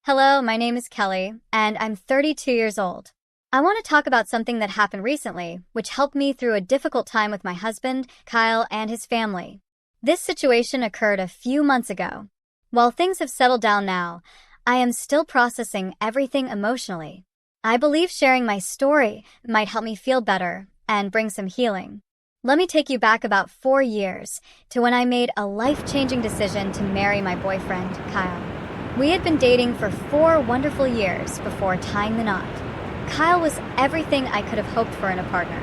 Hello, my name is Kelly, and I'm 32 years old. I want to talk about something that happened recently, which helped me through a difficult time with my husband, Kyle, and his family. This situation occurred a few months ago. While things have settled down now, I am still processing everything emotionally. I believe sharing my story might help me feel better and bring some healing. Let me take you back about 4 years to when I made a life-changing decision to marry my boyfriend, Kyle. We had been dating for 4 wonderful years before tying the knot. Kyle was everything I could have hoped for in a partner.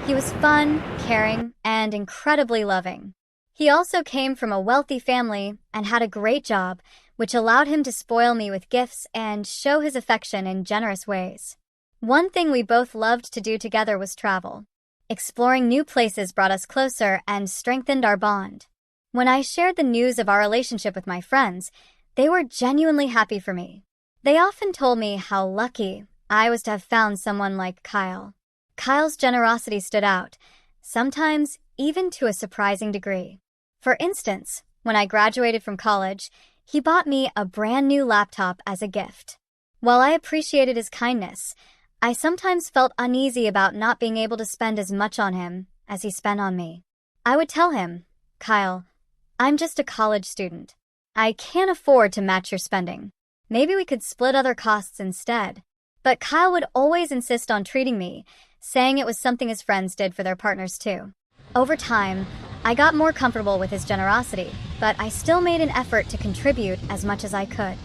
He was fun, caring, and incredibly loving. He also came from a wealthy family and had a great job, which allowed him to spoil me with gifts and show his affection in generous ways. One thing we both loved to do together was travel. Exploring new places brought us closer and strengthened our bond. When I shared the news of our relationship with my friends, they were genuinely happy for me. They often told me how lucky I was to have found someone like Kyle. Kyle's generosity stood out, sometimes even to a surprising degree. For instance, when I graduated from college, he bought me a brand new laptop as a gift. While I appreciated his kindness, I sometimes felt uneasy about not being able to spend as much on him as he spent on me. I would tell him, "Kyle, I'm just a college student. I can't afford to match your spending. Maybe we could split other costs instead." But Kyle would always insist on treating me, saying it was something his friends did for their partners too. Over time, I got more comfortable with his generosity, but I still made an effort to contribute as much as I could.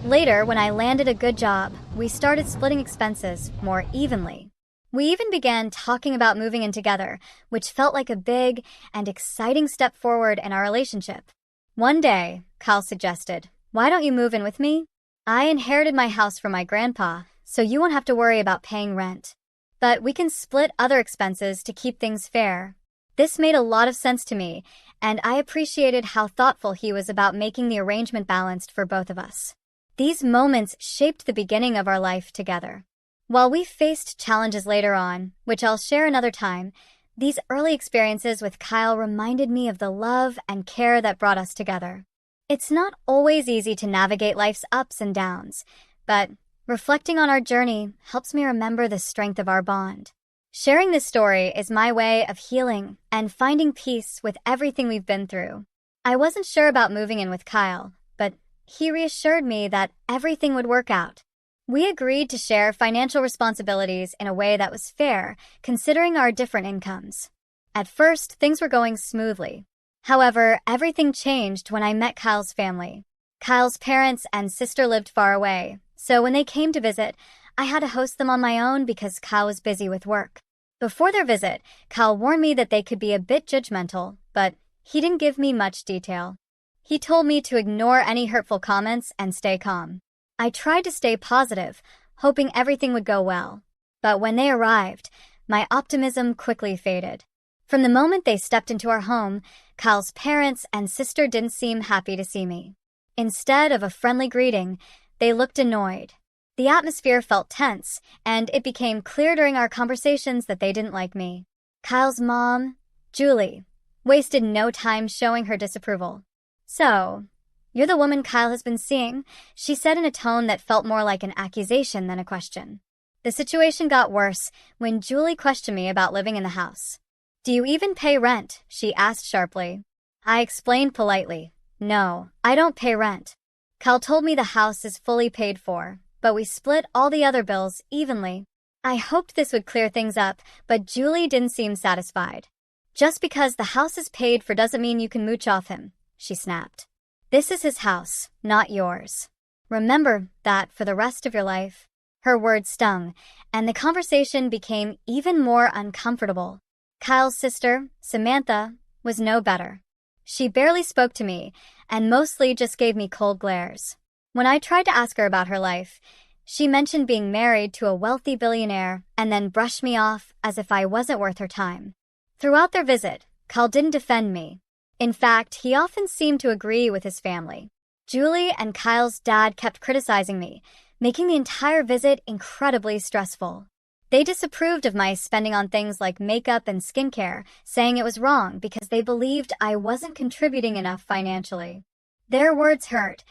Later, when I landed a good job, we started splitting expenses more evenly. We even began talking about moving in together, which felt like a big and exciting step forward in our relationship. One day, Kyle suggested, "Why don't you move in with me? I inherited my house from my grandpa, so you won't have to worry about paying rent. But we can split other expenses to keep things fair." This made a lot of sense to me, and I appreciated how thoughtful he was about making the arrangement balanced for both of us. These moments shaped the beginning of our life together. While we faced challenges later on, which I'll share another time, these early experiences with Kyle reminded me of the love and care that brought us together. It's not always easy to navigate life's ups and downs, but reflecting on our journey helps me remember the strength of our bond. Sharing this story is my way of healing and finding peace with everything we've been through. I wasn't sure about moving in with Kyle, but he reassured me that everything would work out. We agreed to share financial responsibilities in a way that was fair, considering our different incomes. At first, things were going smoothly. However, everything changed when I met Kyle's family. Kyle's parents and sister lived far away, so when they came to visit, I had to host them on my own because Kyle was busy with work. Before their visit, Kyle warned me that they could be a bit judgmental, but he didn't give me much detail. He told me to ignore any hurtful comments and stay calm. I tried to stay positive, hoping everything would go well. But when they arrived, my optimism quickly faded. From the moment they stepped into our home, Kyle's parents and sister didn't seem happy to see me. Instead of a friendly greeting, they looked annoyed. The atmosphere felt tense, and it became clear during our conversations that they didn't like me. Kyle's mom, Julie, wasted no time showing her disapproval. "So, you're the woman Kyle has been seeing," she said in a tone that felt more like an accusation than a question. The situation got worse when Julie questioned me about living in the house. "Do you even pay rent?" she asked sharply. I explained politely, "No, I don't pay rent." Kyle told me the house is fully paid for, but we split all the other bills evenly. I hoped this would clear things up, but Julie didn't seem satisfied. "Just because the house is paid for doesn't mean you can mooch off him," she snapped. "This is his house, not yours. Remember that for the rest of your life." Her words stung, and the conversation became even more uncomfortable. Kyle's sister, Samantha, was no better. She barely spoke to me, and mostly just gave me cold glares. When I tried to ask her about her life, she mentioned being married to a wealthy billionaire and then brushed me off as if I wasn't worth her time. Throughout their visit, Kyle didn't defend me. In fact, he often seemed to agree with his family. Julie and Kyle's dad kept criticizing me, making the entire visit incredibly stressful. They disapproved of my spending on things like makeup and skincare, saying it was wrong because they believed I wasn't contributing enough financially. Their words hurt,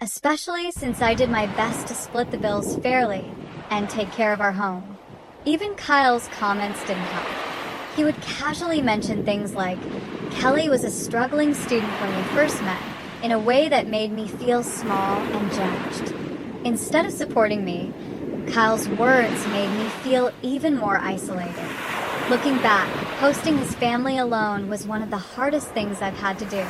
especially since I did my best to split the bills fairly and take care of our home. Even Kyle's comments didn't help. He would casually mention things like, Kelly was a struggling student when we first met, in a way that made me feel small and judged. Instead of supporting me, Kyle's words made me feel even more isolated. Looking back, hosting his family alone was one of the hardest things I've had to do.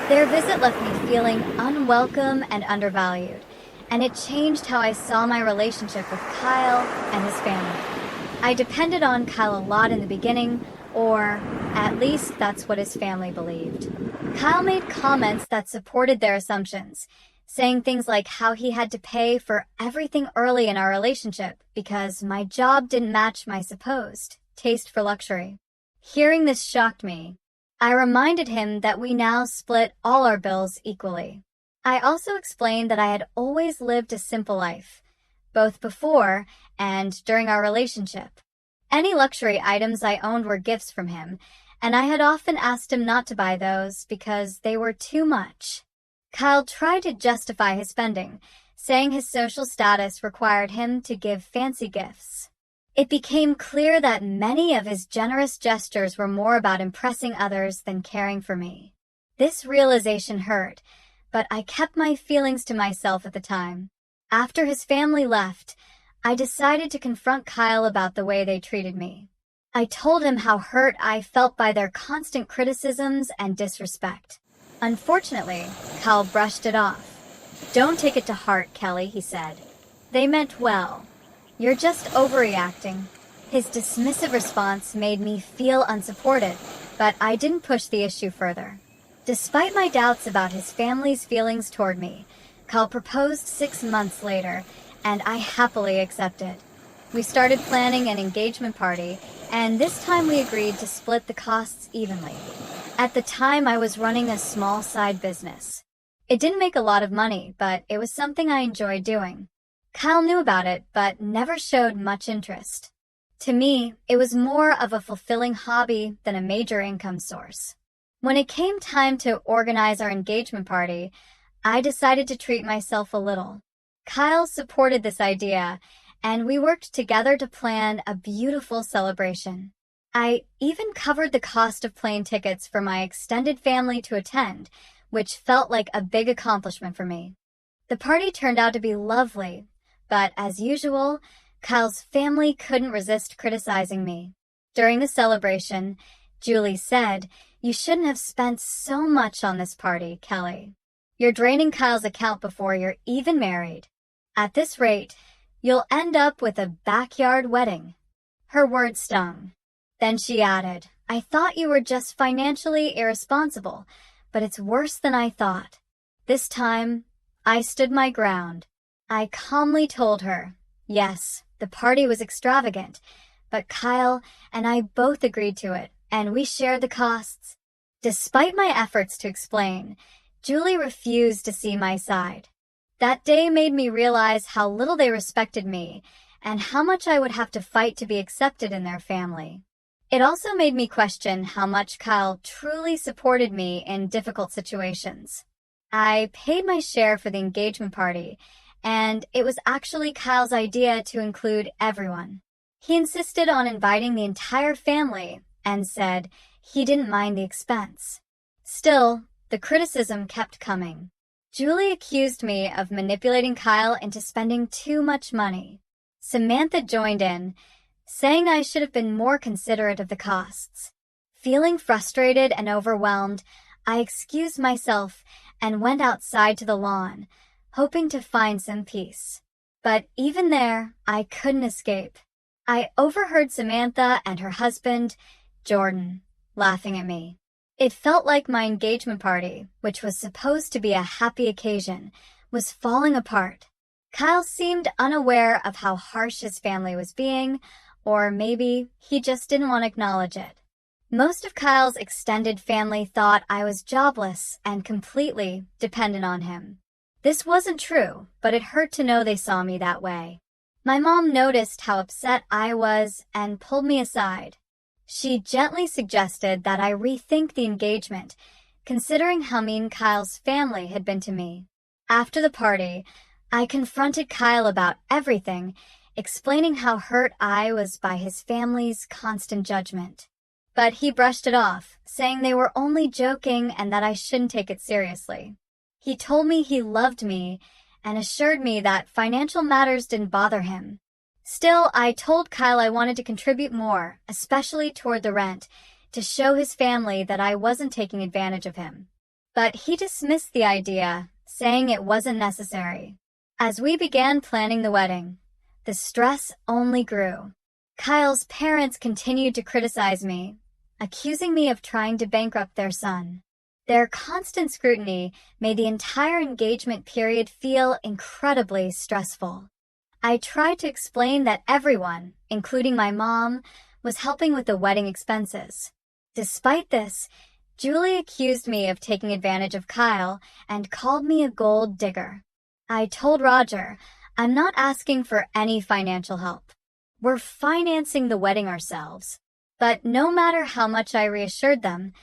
Their visit left me feeling unwelcome and undervalued, and it changed how I saw my relationship with Kyle and his family. I depended on Kyle a lot in the beginning, or at least that's what his family believed. Kyle made comments that supported their assumptions, saying things like how he had to pay for everything early in our relationship because my job didn't match my supposed taste for luxury. Hearing this shocked me. I reminded him that we now split all our bills equally. I also explained that I had always lived a simple life, both before and during our relationship. Any luxury items I owned were gifts from him, and I had often asked him not to buy those because they were too much. Kyle tried to justify his spending, saying his social status required him to give fancy gifts. It became clear that many of his generous gestures were more about impressing others than caring for me. This realization hurt, but I kept my feelings to myself at the time. After his family left, I decided to confront Kyle about the way they treated me. I told him how hurt I felt by their constant criticisms and disrespect. Unfortunately, Kyle brushed it off. "Don't take it to heart, Kelly," he said. "They meant well. You're just overreacting." His dismissive response made me feel unsupported, but I didn't push the issue further. Despite my doubts about his family's feelings toward me, Kyle proposed 6 months later, and I happily accepted. We started planning an engagement party, and this time we agreed to split the costs evenly. At the time, I was running a small side business. It didn't make a lot of money, but it was something I enjoyed doing. Kyle knew about it, but never showed much interest. To me, it was more of a fulfilling hobby than a major income source. When it came time to organize our engagement party, I decided to treat myself a little. Kyle supported this idea, and we worked together to plan a beautiful celebration. I even covered the cost of plane tickets for my extended family to attend, which felt like a big accomplishment for me. The party turned out to be lovely, but as usual, Kyle's family couldn't resist criticizing me. During the celebration, Julie said, "You shouldn't have spent so much on this party, Kelly. You're draining Kyle's account before you're even married. At this rate, you'll end up with a backyard wedding." Her words stung. Then she added, "I thought you were just financially irresponsible, but it's worse than I thought." This time, I stood my ground. I calmly told her, yes, the party was extravagant, but Kyle and I both agreed to it, and we shared the costs. Despite my efforts to explain, Julie refused to see my side. That day made me realize how little they respected me and how much I would have to fight to be accepted in their family. It also made me question how much Kyle truly supported me in difficult situations. I paid my share for the engagement party, and it was actually Kyle's idea to include everyone. He insisted on inviting the entire family and said he didn't mind the expense. Still, the criticism kept coming. Julie accused me of manipulating Kyle into spending too much money. Samantha joined in, saying I should have been more considerate of the costs. Feeling frustrated and overwhelmed, I excused myself and went outside to the lawn, hoping to find some peace. But even there, I couldn't escape. I overheard Samantha and her husband, Jordan, laughing at me. It felt like my engagement party, which was supposed to be a happy occasion, was falling apart. Kyle seemed unaware of how harsh his family was being, or maybe he just didn't want to acknowledge it. Most of Kyle's extended family thought I was jobless and completely dependent on him. This wasn't true, but it hurt to know they saw me that way. My mom noticed how upset I was and pulled me aside. She gently suggested that I rethink the engagement, considering how mean Kyle's family had been to me. After the party, I confronted Kyle about everything, explaining how hurt I was by his family's constant judgment. But he brushed it off, saying they were only joking and that I shouldn't take it seriously. He told me he loved me and assured me that financial matters didn't bother him. Still, I told Kyle I wanted to contribute more, especially toward the rent, to show his family that I wasn't taking advantage of him. But he dismissed the idea, saying it wasn't necessary. As we began planning the wedding, the stress only grew. Kyle's parents continued to criticize me, accusing me of trying to bankrupt their son. Their constant scrutiny made the entire engagement period feel incredibly stressful. I tried to explain that everyone, including my mom, was helping with the wedding expenses. Despite this, Julie accused me of taking advantage of Kyle and called me a gold digger. I told Roger, I'm not asking for any financial help. We're financing the wedding ourselves. But no matter how much I reassured them,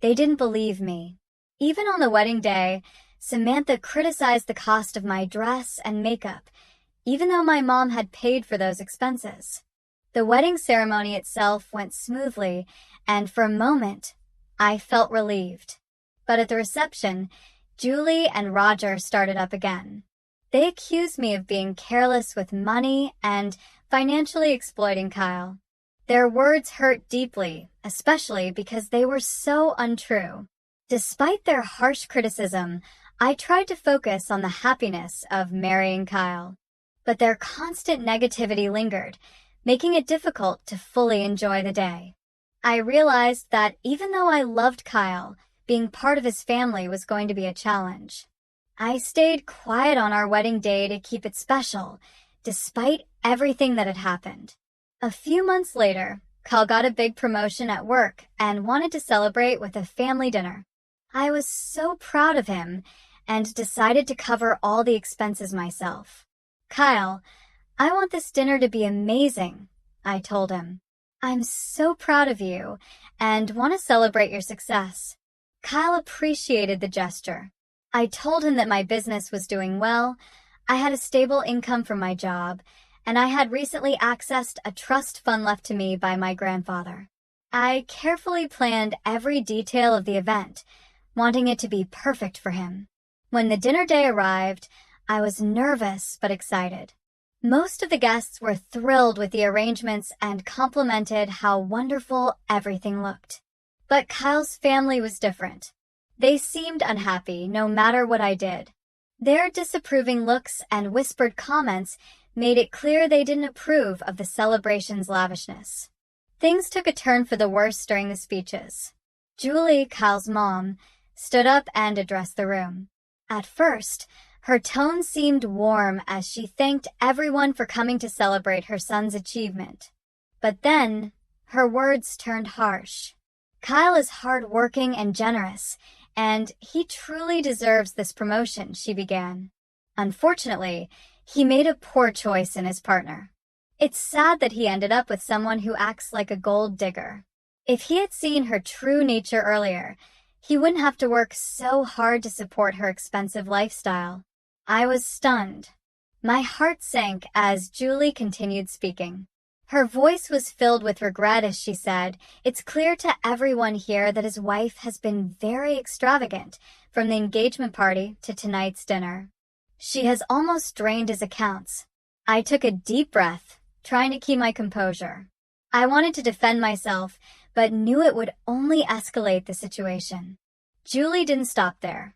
they didn't believe me. Even on the wedding day, Samantha criticized the cost of my dress and makeup, even though my mom had paid for those expenses. The wedding ceremony itself went smoothly, and for a moment, I felt relieved. But at the reception, Julie and Roger started up again. They accused me of being careless with money and financially exploiting Kyle. Their words hurt deeply, especially because they were so untrue. Despite their harsh criticism, I tried to focus on the happiness of marrying Kyle. But their constant negativity lingered, making it difficult to fully enjoy the day. I realized that even though I loved Kyle, being part of his family was going to be a challenge. I stayed quiet on our wedding day to keep it special, despite everything that had happened. A few months later, Kyle got a big promotion at work and wanted to celebrate with a family dinner. I was so proud of him and decided to cover all the expenses myself. Kyle, I want this dinner to be amazing, I told him. I'm so proud of you and want to celebrate your success. Kyle appreciated the gesture. I told him that my business was doing well, I had a stable income from my job, and I had recently accessed a trust fund left to me by my grandfather. I carefully planned every detail of the event, wanting it to be perfect for him. When the dinner day arrived, I was nervous but excited. Most of the guests were thrilled with the arrangements and complimented how wonderful everything looked. But Kyle's family was different. They seemed unhappy no matter what I did. Their disapproving looks and whispered comments made it clear they didn't approve of the celebration's lavishness. Things took a turn for the worse during the speeches. Julie, Kyle's mom, stood up and addressed the room. At first, her tone seemed warm as she thanked everyone for coming to celebrate her son's achievement. But then, her words turned harsh. Kyle is hardworking and generous, and he truly deserves this promotion, she began. Unfortunately, he made a poor choice in his partner. It's sad that he ended up with someone who acts like a gold digger. If he had seen her true nature earlier, he wouldn't have to work so hard to support her expensive lifestyle. I was stunned. My heart sank as Julie continued speaking. Her voice was filled with regret as she said, "It's clear to everyone here that his wife has been very extravagant, from the engagement party to tonight's dinner. She has almost drained his accounts." I took a deep breath, trying to keep my composure. I wanted to defend myself, but knew it would only escalate the situation. Julie didn't stop there.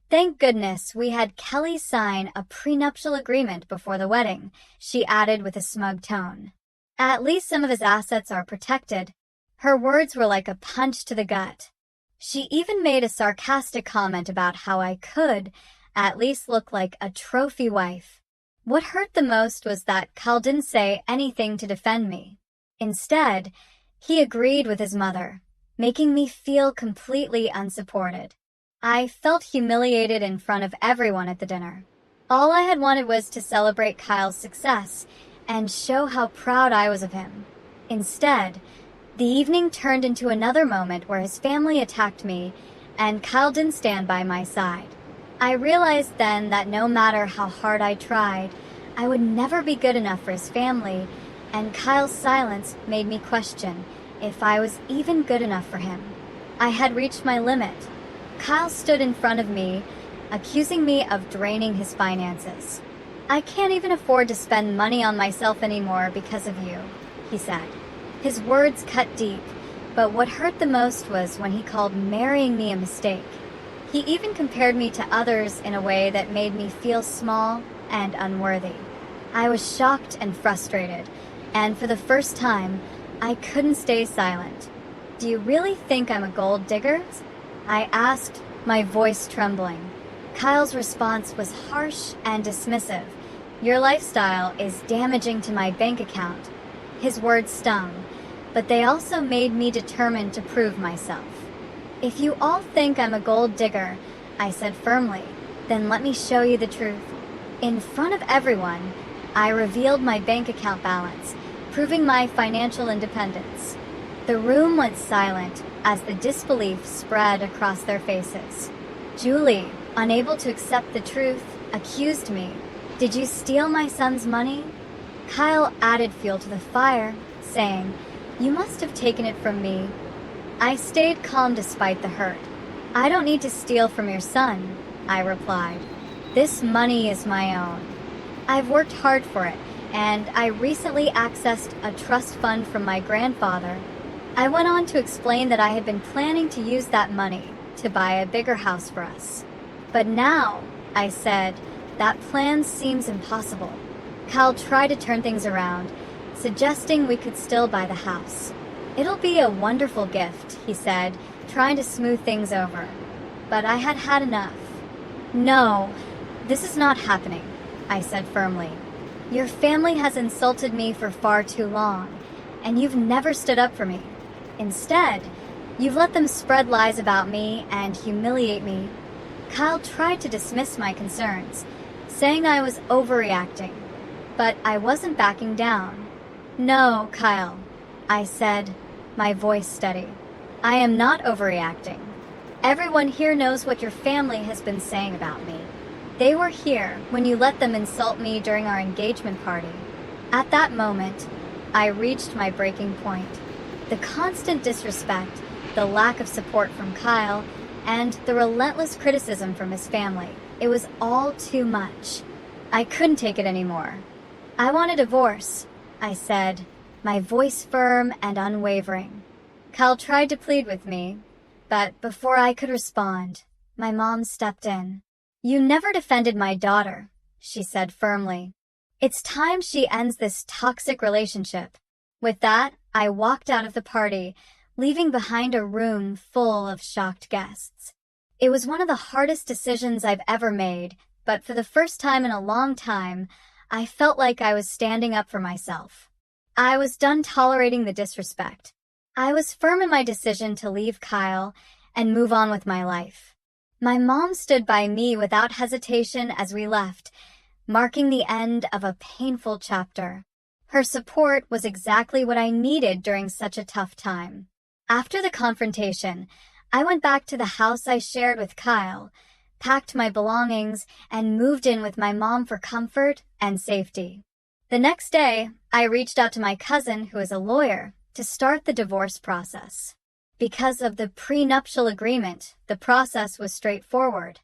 "Thank goodness we had Kelly sign a prenuptial agreement before the wedding," she added with a smug tone. "At least some of his assets are protected." Her words were like a punch to the gut. She even made a sarcastic comment about how I could at least look like a trophy wife. What hurt the most was that Kyle didn't say anything to defend me. Instead, he agreed with his mother, making me feel completely unsupported. I felt humiliated in front of everyone at the dinner. All I had wanted was to celebrate Kyle's success and show how proud I was of him. Instead, the evening turned into another moment where his family attacked me and Kyle didn't stand by my side. I realized then that no matter how hard I tried, I would never be good enough for his family, and Kyle's silence made me question if I was even good enough for him. I had reached my limit. Kyle stood in front of me, accusing me of draining his finances. "I can't even afford to spend money on myself anymore because of you," he said. His words cut deep, but what hurt the most was when he called marrying me a mistake. He even compared me to others in a way that made me feel small and unworthy. I was shocked and frustrated, and for the first time, I couldn't stay silent. "Do you really think I'm a gold digger?" I asked, my voice trembling. Kyle's response was harsh and dismissive. "Your lifestyle is damaging to my bank account." His words stung, but they also made me determined to prove myself. "If you all think I'm a gold digger," I said firmly, "then let me show you the truth." In front of everyone, I revealed my bank account balance, proving my financial independence. The room went silent as the disbelief spread across their faces. Julie, unable to accept the truth, accused me. "Did you steal my son's money?" Kyle added fuel to the fire, saying, "You must have taken it from me." I stayed calm despite the hurt. "I don't need to steal from your son," I replied. "This money is my own. I've worked hard for it, and I recently accessed a trust fund from my grandfather." I went on to explain that I had been planning to use that money to buy a bigger house for us. "But now," I said, "that plan seems impossible." Kyle tried to turn things around, suggesting we could still buy the house. "It'll be a wonderful gift," he said, trying to smooth things over. But I had had enough. "No, this is not happening," I said firmly. "Your family has insulted me for far too long, and you've never stood up for me. Instead, you've let them spread lies about me and humiliate me." Kyle tried to dismiss my concerns, saying I was overreacting, but I wasn't backing down. "No, Kyle," I said, my voice steady. "I am not overreacting. Everyone here knows what your family has been saying about me. They were here when you let them insult me during our engagement party." At that moment, I reached my breaking point. The constant disrespect, the lack of support from Kyle, and the relentless criticism from his family. It was all too much. I couldn't take it anymore. "I want a divorce," I said, my voice firm and unwavering. Kyle tried to plead with me, but before I could respond, my mom stepped in. "You never defended my daughter," she said firmly. "It's time she ends this toxic relationship." With that, I walked out of the party, leaving behind a room full of shocked guests. It was one of the hardest decisions I've ever made, but for the first time in a long time, I felt like I was standing up for myself. I was done tolerating the disrespect. I was firm in my decision to leave Kyle and move on with my life. My mom stood by me without hesitation as we left, marking the end of a painful chapter. Her support was exactly what I needed during such a tough time. After the confrontation, I went back to the house I shared with Kyle, packed my belongings, and moved in with my mom for comfort and safety. The next day, I reached out to my cousin, who is a lawyer, to start the divorce process. Because of the prenuptial agreement, the process was straightforward.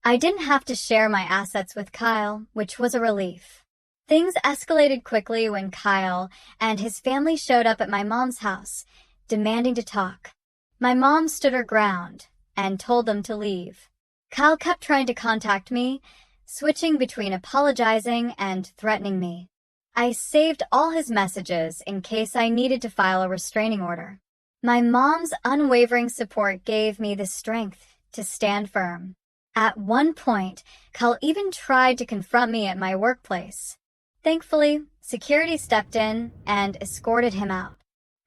I didn't have to share my assets with Kyle, which was a relief. Things escalated quickly when Kyle and his family showed up at my mom's house, demanding to talk. My mom stood her ground and told them to leave. Kyle kept trying to contact me, switching between apologizing and threatening me. I saved all his messages in case I needed to file a restraining order. My mom's unwavering support gave me the strength to stand firm. At one point, Kyle even tried to confront me at my workplace. Thankfully, security stepped in and escorted him out.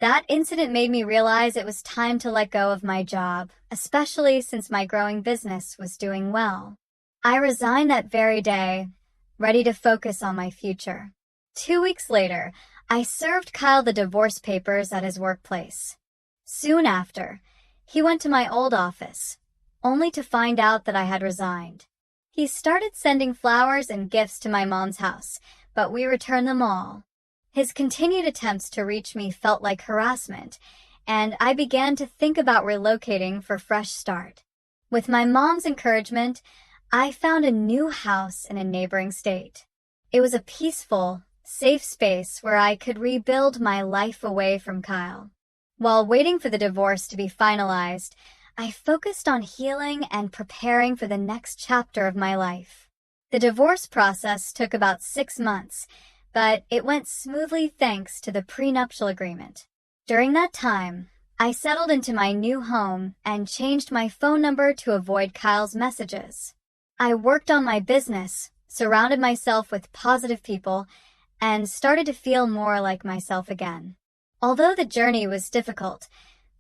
That incident made me realize it was time to let go of my job, especially since my growing business was doing well. I resigned that very day, ready to focus on my future. 2 weeks later, I served Kyle the divorce papers at his workplace. Soon after, he went to my old office, only to find out that I had resigned. He started sending flowers and gifts to my mom's house, but we returned them all. His continued attempts to reach me felt like harassment, and I began to think about relocating for a fresh start. With my mom's encouragement, I found a new house in a neighboring state. It was a peaceful, safe space where I could rebuild my life away from Kyle. While waiting for the divorce to be finalized, I focused on healing and preparing for the next chapter of my life. The divorce process took about 6 months, but it went smoothly thanks to the prenuptial agreement. During that time, I settled into my new home and changed my phone number to avoid Kyle's messages. I worked on my business, surrounded myself with positive people, and started to feel more like myself again. Although the journey was difficult,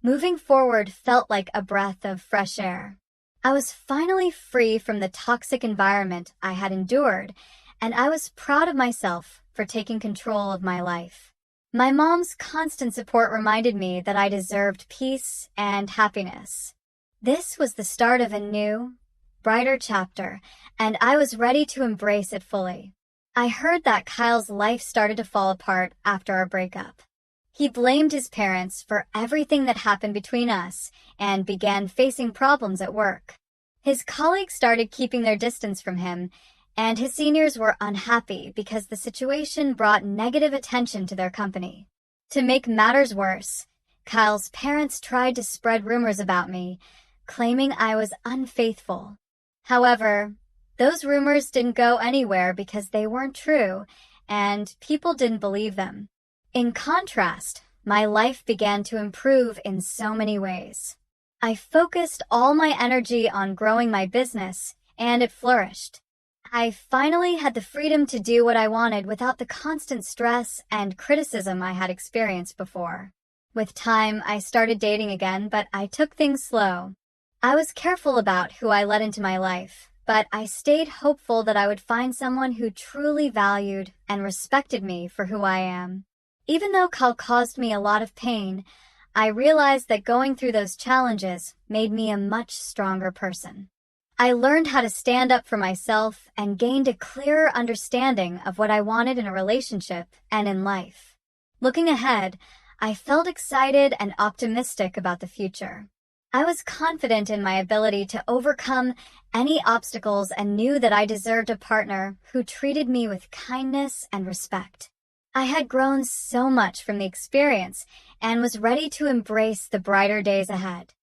moving forward felt like a breath of fresh air. I was finally free from the toxic environment I had endured, and I was proud of myself for taking control of my life. My mom's constant support reminded me that I deserved peace and happiness. This was the start of a new, brighter chapter, and I was ready to embrace it fully. I heard that Kyle's life started to fall apart after our breakup. He blamed his parents for everything that happened between us and began facing problems at work. His colleagues started keeping their distance from him, and his seniors were unhappy because the situation brought negative attention to their company. To make matters worse, Kyle's parents tried to spread rumors about me, claiming I was unfaithful. However, those rumors didn't go anywhere because they weren't true, and people didn't believe them. In contrast, my life began to improve in so many ways. I focused all my energy on growing my business, and it flourished. I finally had the freedom to do what I wanted without the constant stress and criticism I had experienced before. With time, I started dating again, but I took things slow. I was careful about who I let into my life, but I stayed hopeful that I would find someone who truly valued and respected me for who I am. Even though Kyle caused me a lot of pain, I realized that going through those challenges made me a much stronger person. I learned how to stand up for myself and gained a clearer understanding of what I wanted in a relationship and in life. Looking ahead, I felt excited and optimistic about the future. I was confident in my ability to overcome any obstacles and knew that I deserved a partner who treated me with kindness and respect. I had grown so much from the experience and was ready to embrace the brighter days ahead.